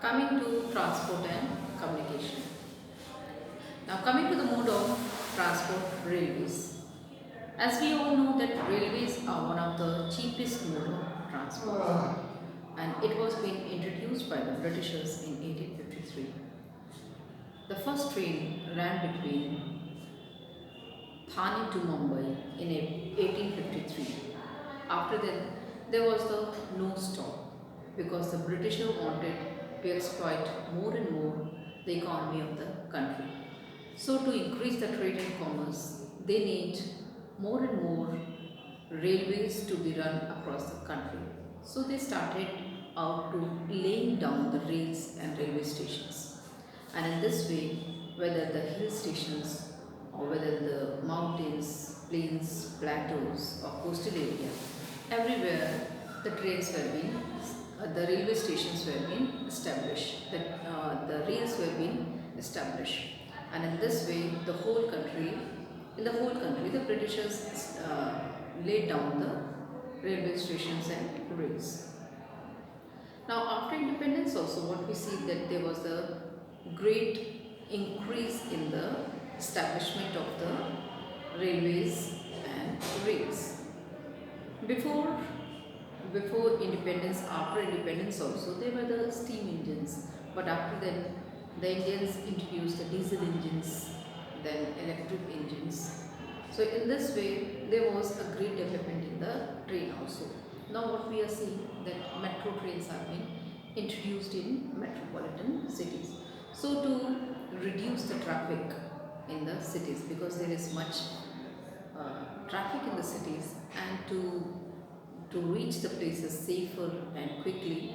Coming to transport and communication. Now coming to the mode of transport, railways. As we all know that railways are one of the cheapest mode of transport and it was being introduced by the Britishers in 1853. The first train ran between Thane to Mumbai in 1853. After that, there was the no stop because the Britishers wanted to exploit more and more the economy of the country. So to increase the trade and commerce, they need more and more railways to be run across the country. So they started out to laying down the rails and railway stations. And in this way, whether the hill stations or whether the mountains, plains, plateaus or coastal area, everywhere the trains were being, the railway stations were being established, the rails were being established. And in this way, in the whole country, the Britishers laid down the railway stations and rails. Now, after independence, also what we see that there was a great increase in the establishment of the railways and rails. Before before independence, after independence also, there were the steam engines, but after that, the Indians introduced the diesel engines, then electric engines. So in this way, there was a great development in the train also. Now what we are seeing that metro trains have been introduced in metropolitan cities. So to reduce the traffic in the cities, because there is much traffic in the cities, and to reach the places safer and quickly,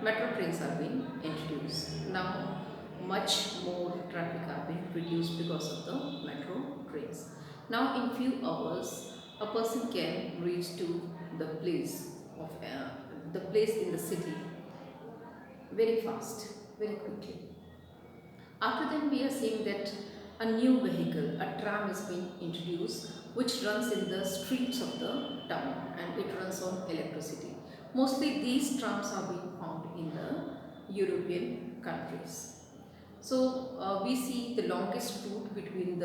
metro trains have been introduced. Now much more traffic have been reduced because of the metro trains. Now in few hours a person can reach to the place in the city very fast, very quickly. After that, we are seeing that a new vehicle, a tram, is being introduced, which runs in the streets of the town and it runs on electricity. Mostly these trams are being found in the European countries. So we see the longest route between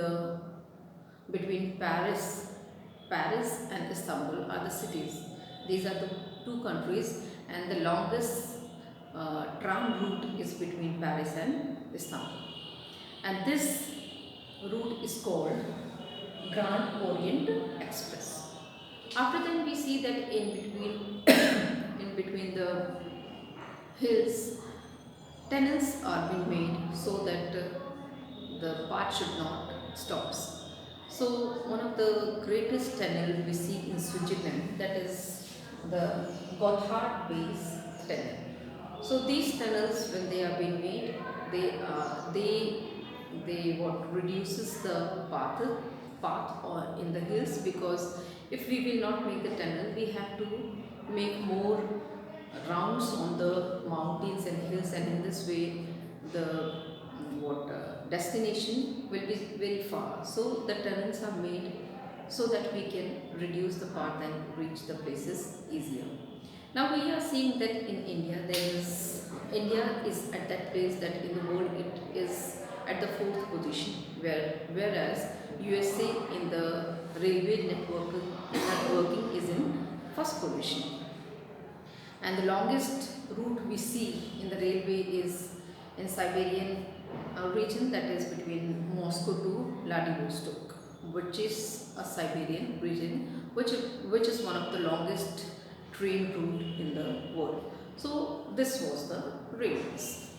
Paris and Istanbul are the cities. These are the two countries, and the longest tram route is between Paris and Istanbul. And this route is called Grand Orient Express. After that, we see that in between in between the hills, tunnels are being made so that the path should not stops. So one of the greatest tunnel we see in Switzerland, that is the Gotthard base tunnel. So these tunnels, when they are being made, they what reduces the path or in the hills, because if we will not make the tunnel, we have to make more rounds on the mountains and hills, and in this way the destination will be very far. So the tunnels are made so that we can reduce the path and reach the places easier. Now we are seeing that in India, India is at that place that in the world it is at the 4th position, whereas USA in the railway networking is in 1st position. And the longest route we see in the railway is in Siberian region, that is between Moscow to Vladivostok, which is a Siberian region, which is one of the longest train route in the world. So this was the railways.